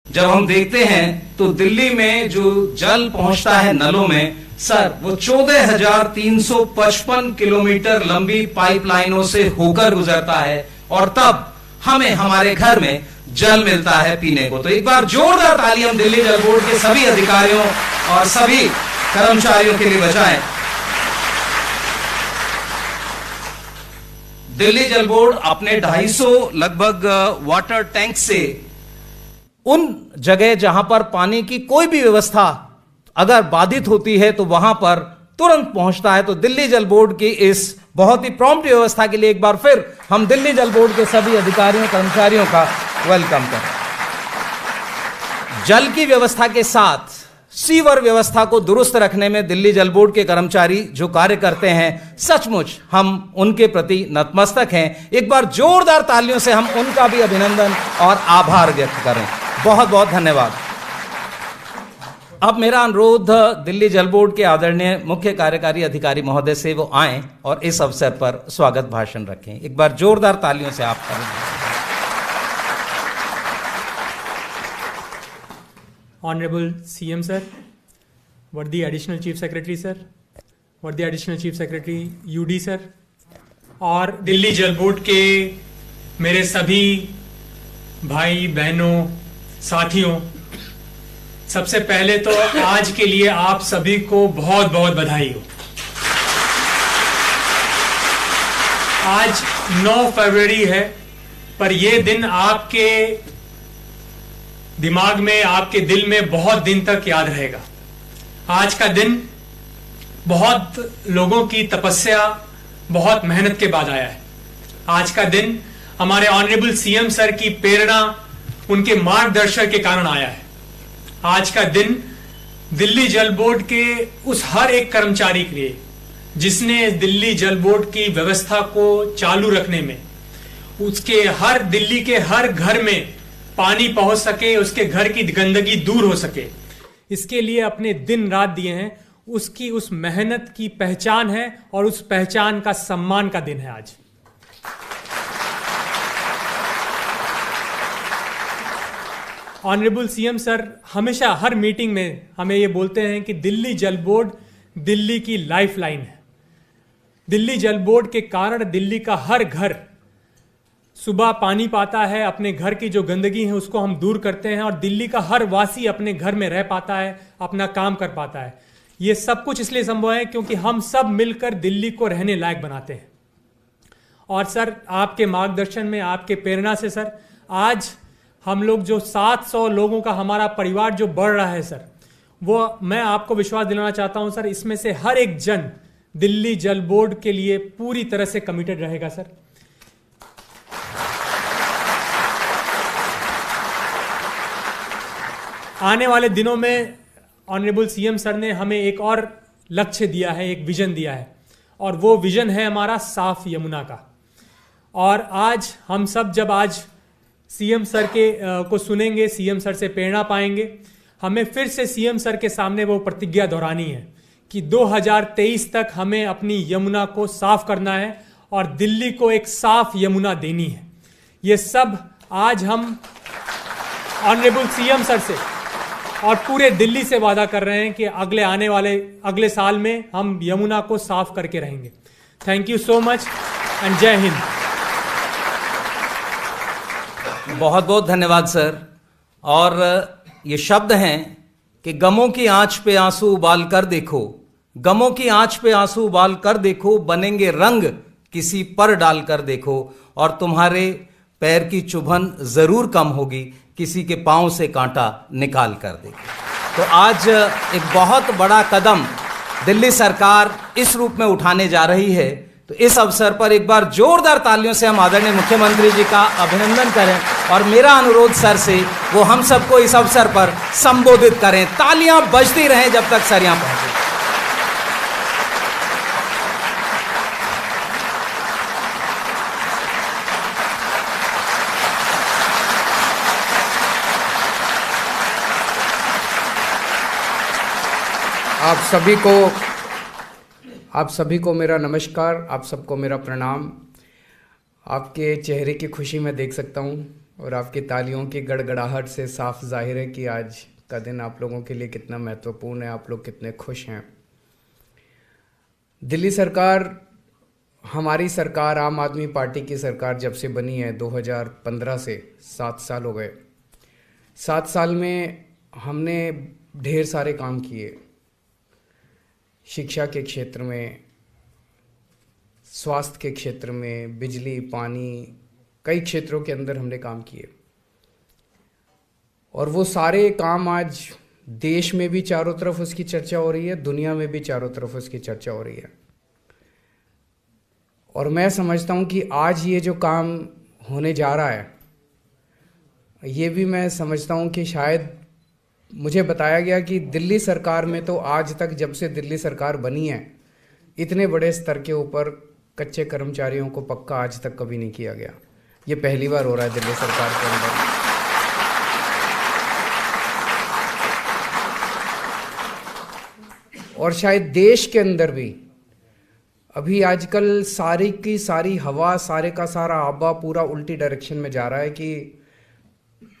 जब हम देखते हैं तो दिल्ली में जो जल पहुंचता है नलों में, सर, वो 14,355 किलोमीटर लंबी पाइपलाइनों से होकर गुजरता है और तब हमें हमारे घर में जल मिलता है पीने को। तो एक बार जोरदार ताली हम दिल्ली जल बोर्ड के सभी अधिकारियों और सभी कर्मचारियों के लिए बजाएं। दिल्ली जल बोर्ड अपने 250 लगभग वाटर टैंक से उन जगह जहां पर पानी की कोई भी व्यवस्था अगर बाधित होती है तो वहां पर तुरंत पहुंचता है। तो दिल्ली जल बोर्ड की इस बहुत ही प्रॉम्प्ट व्यवस्था के लिए एक बार फिर हम दिल्ली जल बोर्ड के सभी अधिकारियों कर्मचारियों का वेलकम करें। जल की व्यवस्था के साथ सीवर व्यवस्था को दुरुस्त रखने में दिल्ली जल बोर्ड के कर्मचारी जो कार्य करते हैं, सचमुच हम उनके प्रति नतमस्तक हैं। एक बार जोरदार तालियों से हम उनका भी अभिनंदन और आभार व्यक्त करें। बहुत बहुत धन्यवाद। अब मेरा अनुरोध दिल्ली जल बोर्ड के आदरणीय मुख्य कार्यकारी अधिकारी महोदय से वो आएं और इस अवसर पर स्वागत भाषण रखें। एक बार जोरदार तालियों से आप करें। Honorable CM sir, वर्दी एडिशनल चीफ सेक्रेटरी सर, वर्दी additional chief secretary UD sir, और दिल्ली जल बोर्ड के मेरे सभी भाई बहनों साथियों, सबसे पहले तो आज के लिए आप सभी को बहुत बहुत बधाई हो। आज 9 फरवरी है, पर यह दिन आपके दिमाग में, आपके दिल में बहुत दिन तक याद रहेगा। आज का दिन बहुत लोगों की तपस्या, बहुत मेहनत के बाद आया है। आज का दिन हमारे ऑनरेबल सीएम सर की प्रेरणा, उनके मार्गदर्शन के कारण आया है। आज का दिन दिल्ली जल बोर्ड के उस हर एक कर्मचारी के लिए जिसने दिल्ली जल बोर्ड की व्यवस्था को चालू रखने में, उसके हर दिल्ली के हर घर में पानी पहुंच सके, उसके घर की गंदगी दूर हो सके, इसके लिए अपने दिन रात दिए हैं। उसकी उस मेहनत की पहचान है और उस पहचान का सम्मान का दिन है आज। ऑनरेबल सीएम सर हमेशा हर मीटिंग में हमें यह बोलते हैं कि दिल्ली जल बोर्ड दिल्ली की लाइफलाइन है। दिल्ली जल बोर्ड के कारण दिल्ली का हर घर सुबह पानी पाता है, अपने घर की जो गंदगी है उसको हम दूर करते हैं, और दिल्ली का हर वासी अपने घर में रह पाता है, अपना काम कर पाता है। ये सब कुछ इसलिए संभव है क्योंकि हम सब मिलकर दिल्ली को रहने लायक बनाते हैं। और सर आपके मार्गदर्शन में, आपके प्रेरणा से सर आज हम लोग जो 700 लोगों का हमारा परिवार जो बढ़ रहा है सर, वो मैं आपको विश्वास दिलाना चाहता हूं सर, इसमें से हर एक जन दिल्ली जल बोर्ड के लिए पूरी तरह से कमिटेड रहेगा सर। आने वाले दिनों में ऑनरेबल सीएम सर ने हमें एक और लक्ष्य दिया है, एक विजन दिया है, और वो विजन है हमारा साफ यमुना का। और आज हम सब जब आज सीएम सर को सुनेंगे, सीएम सर से प्रेरणा पाएंगे, हमें फिर से सीएम सर के सामने वो प्रतिज्ञा दोहरानी है कि 2023 तक हमें अपनी यमुना को साफ करना है और दिल्ली को एक साफ यमुना देनी है। ये सब आज हम ऑनरेबल सीएम सर से और पूरे दिल्ली से वादा कर रहे हैं कि अगले साल में हम यमुना को साफ करके रहेंगे। Thank you so much and जय हिंद। बहुत बहुत धन्यवाद सर। और ये शब्द हैं कि गमों की आंच पे आंसू उबाल कर देखो, गमों की आंच पे आंसू उबाल कर देखो, बनेंगे रंग किसी पर डाल कर देखो, और तुम्हारे पैर की चुभन जरूर कम होगी, किसी के पांव से कांटा निकाल कर देगी। तो आज एक बहुत बड़ा कदम दिल्ली सरकार इस रूप में उठाने जा रही है। तो इस अवसर पर एक बार जोरदार तालियों से हम आदरणीय मुख्यमंत्री जी का अभिनंदन करें, और मेरा अनुरोध सर से वो हम सबको इस अवसर पर संबोधित करें। तालियां बजती रहें जब तक सर यहां पहुंचे। आप सभी को मेरा नमस्कार, आप सबको मेरा प्रणाम। आपके चेहरे की खुशी मैं देख सकता हूँ। और आपकी तालियों की गड़गड़ाहट से साफ जाहिर है कि आज का दिन आप लोगों के लिए कितना महत्वपूर्ण है, आप लोग कितने खुश हैं। दिल्ली सरकार, हमारी सरकार, आम आदमी पार्टी की सरकार जब से बनी है 2015 से 7 साल हो गए। 7 साल में हमने ढेर सारे काम किए, शिक्षा के क्षेत्र में, स्वास्थ्य के क्षेत्र में, बिजली, पानी, कई क्षेत्रों के अंदर हमने काम किए। और वो सारे काम आज देश में भी चारों तरफ उसकी चर्चा हो रही है, दुनिया में भी चारों तरफ उसकी चर्चा हो रही है। और मैं समझता हूँ कि आज ये जो काम होने जा रहा है, ये भी मैं समझता हूँ कि शायद मुझे बताया गया कि दिल्ली सरकार में तो आज तक, जब से दिल्ली सरकार बनी है, इतने बड़े स्तर के ऊपर कच्चे कर्मचारियों को पक्का आज तक कभी नहीं किया गया। ये पहली बार हो रहा है दिल्ली सरकार के अंदर। और शायद देश के अंदर भी अभी आजकल सारी की सारी हवा, सारे का सारा आबा पूरा उल्टी डायरेक्शन में जा रहा है कि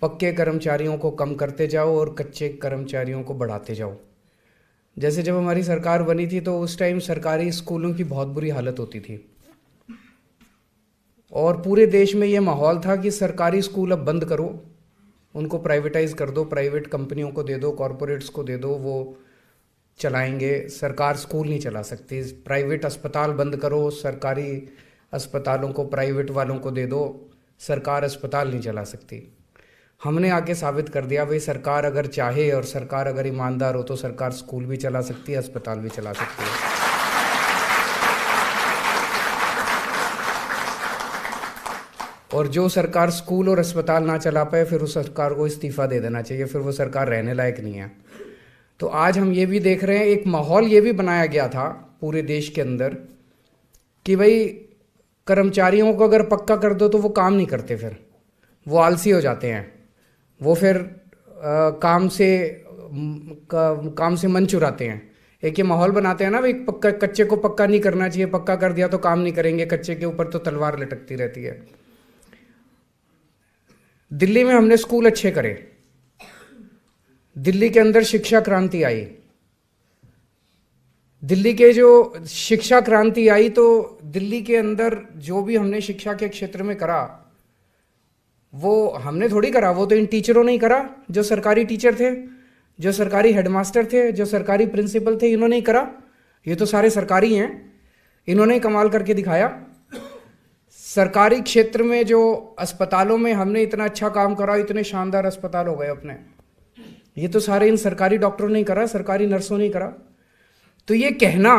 पक्के कर्मचारियों को कम करते जाओ और कच्चे कर्मचारियों को बढ़ाते जाओ। जैसे जब हमारी सरकार बनी थी तो उस टाइम सरकारी स्कूलों की बहुत बुरी हालत होती थी और पूरे देश में ये माहौल था कि सरकारी स्कूल अब बंद करो, उनको प्राइवेटाइज कर दो, प्राइवेट कंपनियों को दे दो, कॉरपोरेट्स को दे दो, वो चलाएंगे, सरकार स्कूल नहीं चला सकती। प्राइवेट अस्पताल बंद करो, सरकारी अस्पतालों को प्राइवेट वालों को दे दो, सरकार अस्पताल नहीं चला सकती। हमने आके साबित कर दिया भाई, सरकार अगर चाहे और सरकार अगर ईमानदार हो तो सरकार स्कूल भी चला सकती है, अस्पताल भी चला सकती है। और जो सरकार स्कूल और अस्पताल ना चला पाए, फिर उस सरकार को इस्तीफा दे देना चाहिए, फिर वो सरकार रहने लायक नहीं है। तो आज हम ये भी देख रहे हैं, एक माहौल ये भी बनाया गया था पूरे देश के अंदर कि भाई कर्मचारियों को अगर पक्का कर दो तो वो काम नहीं करते, फिर वो आलसी हो जाते हैं, वो फिर काम से मन चुराते हैं। एक ये माहौल बनाते हैं ना भाई, पक्का कच्चे को पक्का नहीं करना चाहिए, पक्का कर दिया तो काम नहीं करेंगे, कच्चे के ऊपर तो तलवार लटकती रहती है। दिल्ली में हमने स्कूल अच्छे करे, दिल्ली के अंदर शिक्षा क्रांति आई। दिल्ली के जो शिक्षा क्रांति आई तो दिल्ली के अंदर जो भी हमने शिक्षा के क्षेत्र में करा वो हमने थोड़ी करा, वो तो इन टीचरों ने ही करा, जो सरकारी टीचर थे, जो सरकारी हेडमास्टर थे, जो सरकारी प्रिंसिपल थे, इन्होंने ही करा। ये तो सारे सरकारी हैं, इन्होंने ही कमाल करके दिखाया। सरकारी क्षेत्र में जो अस्पतालों में हमने इतना अच्छा काम करा, इतने शानदार अस्पताल हो गए अपने, ये तो सारे इन सरकारी डॉक्टरों ने करा, सरकारी नर्सों ने करा। तो ये कहना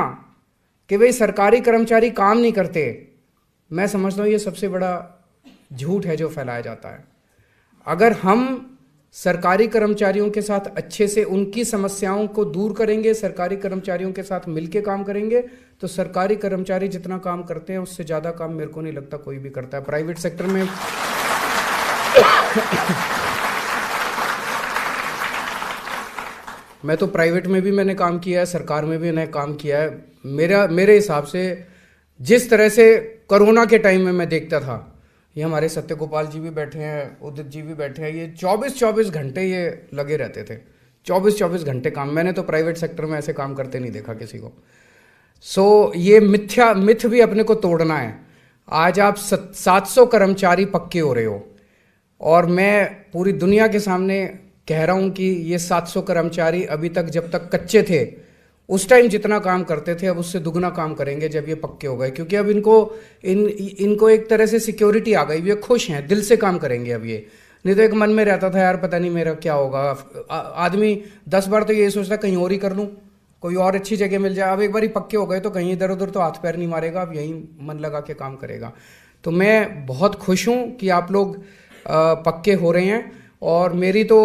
कि भाई सरकारी कर्मचारी काम नहीं करते, मैं समझता हूँ ये सबसे बड़ा झूठ है जो फैलाया जाता है। अगर हम सरकारी कर्मचारियों के साथ अच्छे से उनकी समस्याओं को दूर करेंगे, सरकारी कर्मचारियों के साथ मिलके काम करेंगे, तो सरकारी कर्मचारी जितना काम करते हैं उससे ज़्यादा काम मेरे को नहीं लगता कोई भी करता है। प्राइवेट सेक्टर में मैं तो प्राइवेट में भी मैंने काम किया है, सरकार में भी मैंने काम किया है। मेरे हिसाब से जिस तरह से कोरोना के टाइम में मैं देखता था, ये हमारे सत्य गोपाल जी भी बैठे हैं, उदित जी भी बैठे हैं, ये 24-24 घंटे ये लगे रहते थे, 24-24 घंटे काम। मैंने तो प्राइवेट सेक्टर में ऐसे काम करते नहीं देखा किसी को। ये मिथ भी अपने को तोड़ना है। आज आप 700 कर्मचारी पक्के हो रहे हो और मैं पूरी दुनिया के सामने कह रहा हूं कि ये 700 कर्मचारी अभी तक जब तक कच्चे थे उस टाइम जितना काम करते थे, अब उससे दुगना काम करेंगे जब ये पक्के हो गए, क्योंकि अब इनको एक तरह से सिक्योरिटी आ गई, ये खुश हैं, दिल से काम करेंगे अब ये। नहीं तो एक मन में रहता था यार पता नहीं मेरा क्या होगा, आदमी 10 बार तो ये सोचता कहीं और ही कर लूँ, कोई और अच्छी जगह मिल जाए। अब एक बार ही पक्के हो गए तो कहीं इधर उधर तो हाथ पैर नहीं मारेगा, अब यहीं मन लगा के काम करेगा। तो मैं बहुत खुश हूँ कि आप लोग पक्के हो रहे हैं और मेरी तो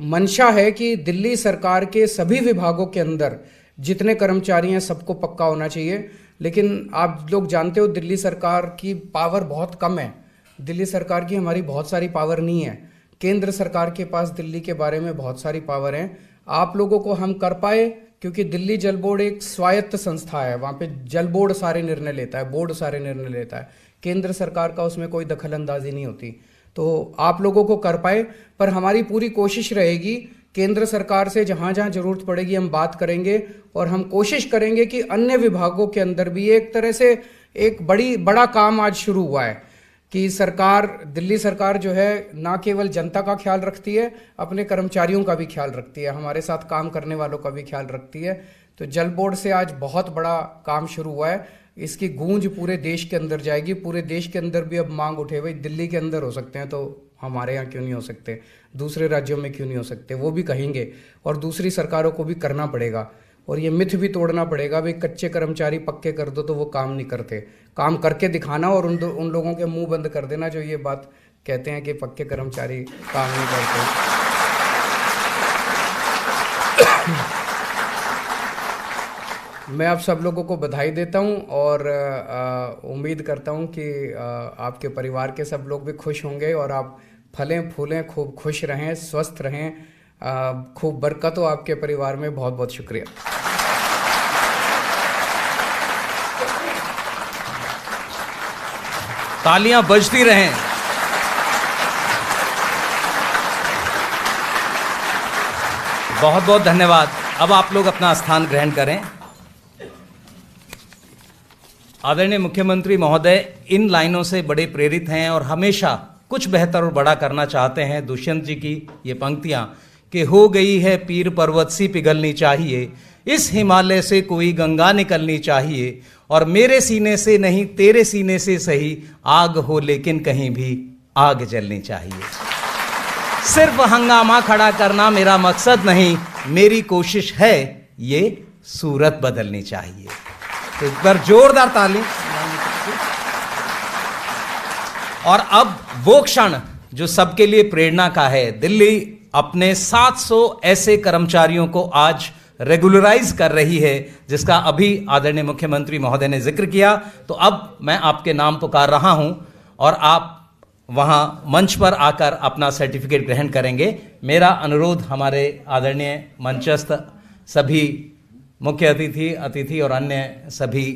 मंशा है कि दिल्ली सरकार के सभी विभागों के अंदर जितने कर्मचारी हैं सबको पक्का होना चाहिए। लेकिन आप लोग जानते हो दिल्ली सरकार की पावर बहुत कम है, दिल्ली सरकार की हमारी बहुत सारी पावर नहीं है, केंद्र सरकार के पास दिल्ली के बारे में बहुत सारी पावर है। आप लोगों को हम कर पाए क्योंकि दिल्ली जल बोर्ड एक स्वायत्त संस्था है, वहाँ पे जल बोर्ड सारे निर्णय लेता है, बोर्ड सारे निर्णय लेता है, केंद्र सरकार का उसमें कोई दखल अंदाजी नहीं होती। तो आप लोगों को कर पाए। पर हमारी पूरी कोशिश रहेगी, केंद्र सरकार से जहाँ जहाँ जरूरत पड़ेगी हम बात करेंगे, और हम कोशिश करेंगे कि अन्य विभागों के अंदर भी एक तरह से एक बड़ा काम आज शुरू हुआ है कि सरकार, दिल्ली सरकार जो है ना केवल जनता का ख्याल रखती है, अपने कर्मचारियों का भी ख्याल रखती है, हमारे साथ काम करने वालों का भी ख्याल रखती है। तो जल बोर्ड से आज बहुत बड़ा काम शुरू हुआ है, इसकी गूंज पूरे देश के अंदर जाएगी। पूरे देश के अंदर भी अब मांग उठे, भाई दिल्ली के अंदर हो सकते हैं तो हमारे यहाँ क्यों नहीं हो सकते, दूसरे राज्यों में क्यों नहीं हो सकते, वो भी कहेंगे। और दूसरी सरकारों को भी करना पड़ेगा, और ये मिथ भी तोड़ना पड़ेगा, भाई कच्चे कर्मचारी पक्के कर दो तो वो काम नहीं करते। काम करके दिखाना और उन लोगों के मुंह बंद कर देना जो ये बात कहते हैं कि पक्के कर्मचारी काम नहीं करते। मैं आप सब लोगों को बधाई देता हूं और उम्मीद करता हूं कि आपके परिवार के सब लोग भी खुश होंगे और आप फलें फूलें, खूब खुश रहें, स्वस्थ रहें, खूब बरकत हो आपके परिवार में। बहुत बहुत शुक्रिया। तालियां बजती रहें। बहुत बहुत धन्यवाद। अब आप लोग अपना स्थान ग्रहण करें। आदरणीय मुख्यमंत्री महोदय इन लाइनों से बड़े प्रेरित हैं और हमेशा कुछ बेहतर और बड़ा करना चाहते हैं। दुष्यंत जी की ये पंक्तियां कि हो गई है पीर पर्वत सी पिघलनी चाहिए, इस हिमालय से कोई गंगा निकलनी चाहिए, और मेरे सीने से नहीं तेरे सीने से सही, आग हो लेकिन कहीं भी आग जलनी चाहिए। सिर्फ हंगामा खड़ा करना मेरा मकसद नहीं, मेरी कोशिश है ये सूरत बदलनी चाहिए। तो इस पर जोरदार ताली। और अब वो क्षण जो सबके लिए प्रेरणा का है। दिल्ली अपने 700 ऐसे कर्मचारियों को आज रेगुलराइज कर रही है, जिसका अभी आदरणीय मुख्यमंत्री महोदय ने जिक्र किया। तो अब मैं आपके नाम पुकार रहा हूं और आप वहां मंच पर आकर अपना सर्टिफिकेट ग्रहण करेंगे। मेरा अनुरोध हमारे आदरणीय मंचस्थ सभी मुख्य अतिथि और अन्य सभी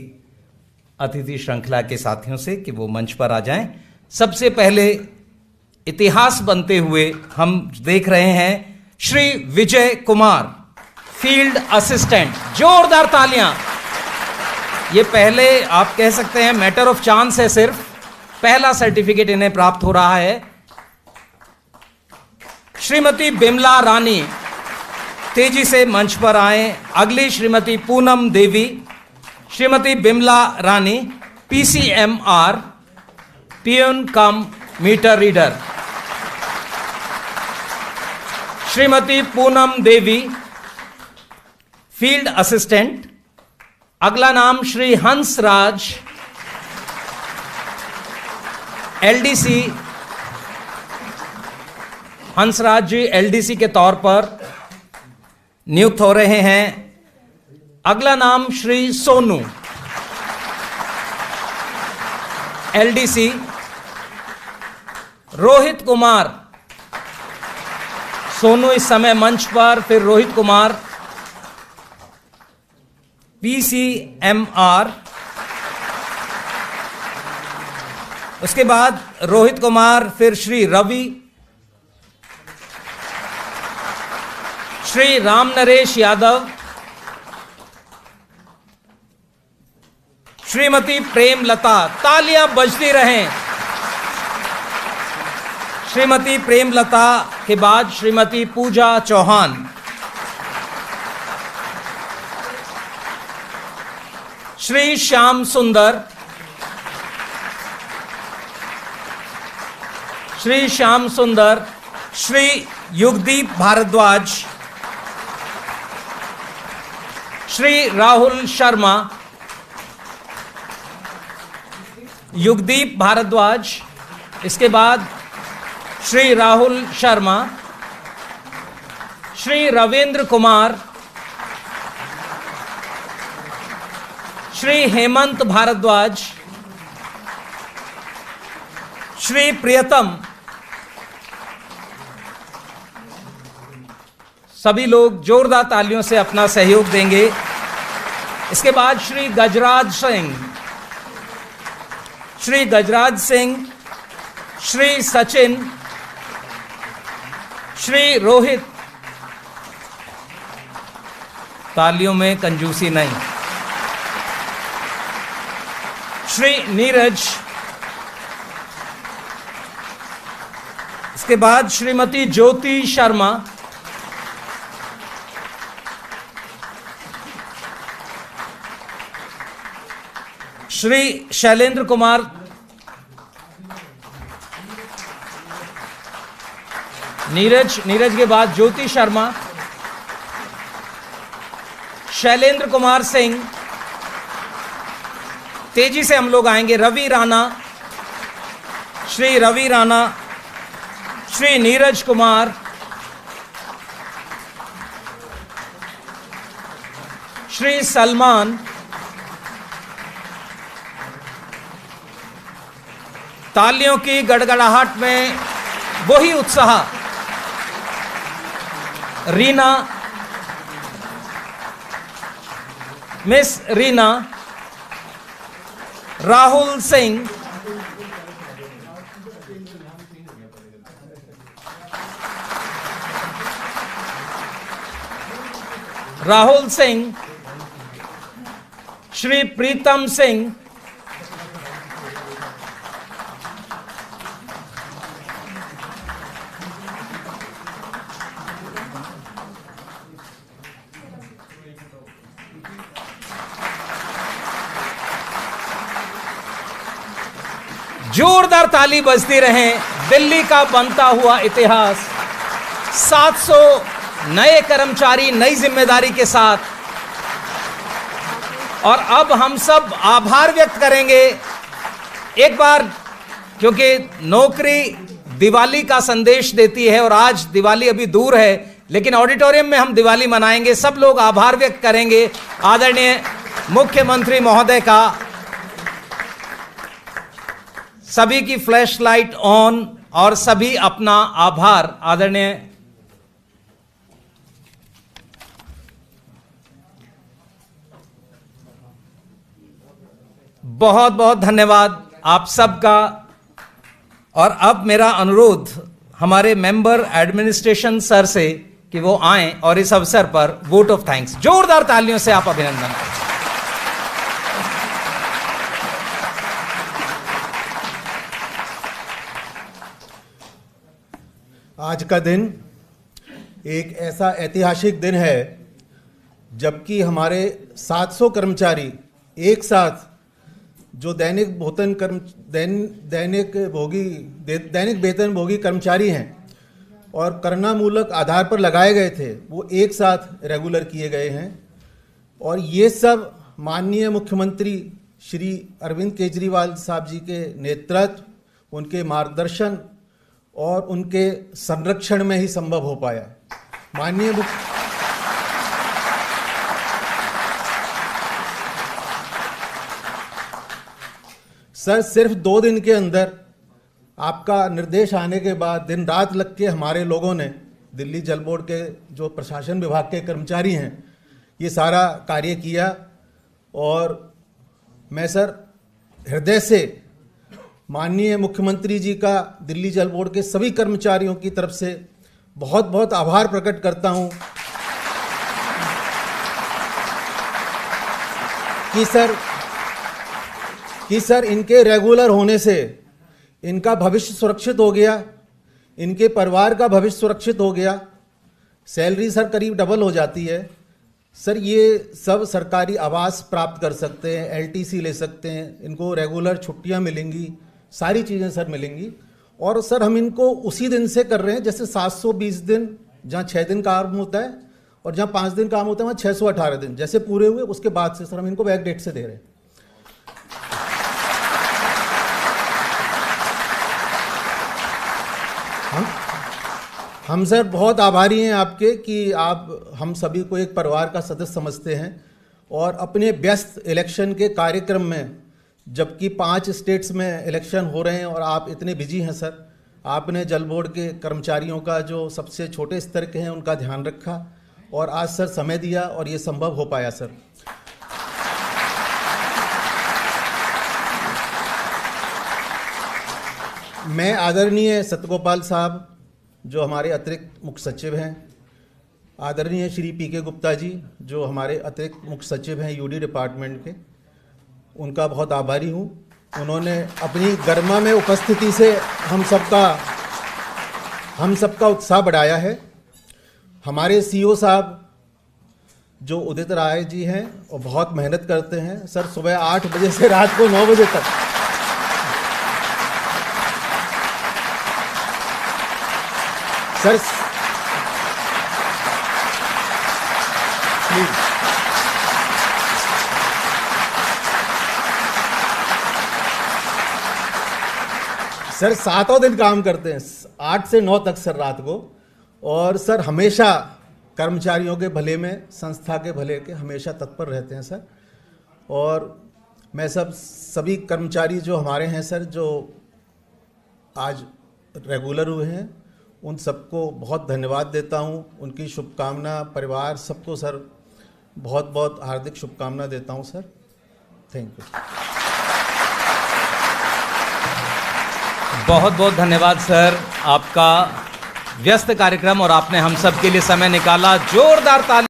अतिथि श्रृंखला के साथियों से कि वो मंच पर आ जाएं। सबसे पहले इतिहास बनते हुए हम देख रहे हैं श्री विजय कुमार, फील्ड असिस्टेंट। जोरदार तालियां। ये पहले आप कह सकते हैं मैटर ऑफ चांस है, सिर्फ पहला सर्टिफिकेट इन्हें प्राप्त हो रहा है। श्रीमती बिमला रानी तेजी से मंच पर आए। अगली श्रीमती पूनम देवी। श्रीमती बिमला रानी PCMR, पियन कम meter reader. Shrimati Poonam Devi, field assistant. अगला नाम श्री हंसराज, LDC। हंसराज जी LDC के तौर पर नियुक्त हो रहे हैं। अगला नाम श्री सोनू, LDC। रोहित कुमार, सोनू इस समय मंच पर, फिर रोहित कुमार PCMR। उसके बाद रोहित कुमार, फिर श्री रवि, श्री राम नरेश यादव, श्रीमती प्रेम लता। तालियां बजती रहें। श्रीमती प्रेम लता के बाद श्रीमती पूजा चौहान। श्री श्याम सुंदर, श्री श्याम सुंदर, श्री युगदीप भारद्वाज, श्री राहुल शर्मा, युगदीप भारद्वाज। इसके बाद श्री राहुल शर्मा, श्री रविंद्र कुमार, श्री हेमंत भारद्वाज, श्री प्रियतम। सभी लोग जोरदार तालियों से अपना सहयोग देंगे। इसके बाद श्री गजराज सिंह, श्री गजराज सिंह, श्री सचिन, श्री रोहित, तालियों में कंजूसी नहीं, श्री नीरज, इसके बाद श्रीमती ज्योति शर्मा, श्री शैलेंद्र कुमार, नीरज के बाद ज्योति शर्मा, शैलेंद्र कुमार सिंह, तेजी से हम लोग आएंगे, रवि राणा, श्री रवि राणा, श्री नीरज कुमार, श्री सलमान, तालियों की गड़गड़ाहट में वही उत्साह, रीना, मिस रीना, राहुल सिंह, श्री प्रीतम सिंह, जोरदार ताली बजती रहे। दिल्ली का बनता हुआ इतिहास, 700 नए कर्मचारी नई जिम्मेदारी के साथ, और अब हम सब आभार व्यक्त करेंगे एक बार, क्योंकि नौकरी दिवाली का संदेश देती है और आज दिवाली अभी दूर है, लेकिन ऑडिटोरियम में हम दिवाली मनाएंगे। सब लोग आभार व्यक्त करेंगे आदरणीय मुख्यमंत्री महोदय का। सभी की फ्लैश लाइट ऑन और सभी अपना आभार आदरणीय बहुत बहुत धन्यवाद आप सबका। और अब मेरा अनुरोध हमारे मेंबर एडमिनिस्ट्रेशन सर से कि वो आएं और इस अवसर पर वोट ऑफ थैंक्स, जोरदार तालियों से आप अभिनंदन करें। आज का दिन एक ऐसा ऐतिहासिक दिन है जबकि हमारे 700 कर्मचारी एक साथ जो दैनिक वेतन भोगी कर्मचारी हैं और करनामूलक आधार पर लगाए गए थे, वो एक साथ रेगुलर किए गए हैं। और ये सब माननीय मुख्यमंत्री श्री अरविंद केजरीवाल साहब जी के नेतृत्व, उनके मार्गदर्शन और उनके संरक्षण में ही संभव हो पाया। माननीय सर, सिर्फ 2 दिन के अंदर आपका निर्देश आने के बाद दिन रात लग के हमारे लोगों ने, दिल्ली जल बोर्ड के जो प्रशासन विभाग के कर्मचारी हैं, ये सारा कार्य किया। और मैं सर हृदय से माननीय मुख्यमंत्री जी का दिल्ली जल बोर्ड के सभी कर्मचारियों की तरफ से बहुत बहुत आभार प्रकट करता हूं कि सर इनके रेगुलर होने से इनका भविष्य सुरक्षित हो गया, इनके परिवार का भविष्य सुरक्षित हो गया। सैलरी सर करीब डबल हो जाती है। सर ये सब सरकारी आवास प्राप्त कर सकते हैं, एलटीसी ले सकते हैं, इनको रेगुलर छुट्टियां मिलेंगी, सारी चीज़ें सर मिलेंगी। और सर हम इनको उसी दिन से कर रहे हैं, जैसे 720 दिन जहाँ 6 दिन काम होता है और जहाँ 5 दिन काम होता है वहाँ 618 दिन जैसे पूरे हुए, उसके बाद से सर हम इनको बैक डेट से दे रहे हैं। हम सर बहुत आभारी हैं आपके कि आप हम सभी को एक परिवार का सदस्य समझते हैं और अपने व्यस्त इलेक्शन के कार्यक्रम में, जबकि 5 स्टेट्स में इलेक्शन हो रहे हैं और आप इतने बिजी हैं सर, आपने जल बोर्ड के कर्मचारियों का जो सबसे छोटे स्तर के हैं उनका ध्यान रखा और आज सर समय दिया और ये संभव हो पाया सर। मैं आदरणीय सत्यगोपाल साहब जो हमारे अतिरिक्त मुख्य सचिव हैं, आदरणीय श्री पी.के. गुप्ता जी जो हमारे अतिरिक्त मुख्य सचिव हैं यूडी डिपार्टमेंट के, उनका बहुत आभारी हूँ। उन्होंने अपनी गरिमा में उपस्थिति से हम सबका उत्साह बढ़ाया है। हमारे सीईओ साहब जो उदित राय जी हैं और बहुत मेहनत करते हैं सर, सुबह 8 बजे से रात को 9 बजे तक। सर प्लीज सर 7 दिन काम करते हैं, 8 से 9 तक सर रात को। और सर हमेशा कर्मचारियों के भले में, संस्था के भले के हमेशा तत्पर रहते हैं सर। और मैं सभी कर्मचारी जो हमारे हैं सर, जो आज रेगुलर हुए हैं, उन सबको बहुत धन्यवाद देता हूं। उनकी शुभकामना, परिवार सबको सर बहुत बहुत हार्दिक शुभकामना देता हूं सर। Thank you. बहुत बहुत धन्यवाद सर, आपका व्यस्त कार्यक्रम और आपने हम सब के लिए समय निकाला। जोरदार ताली।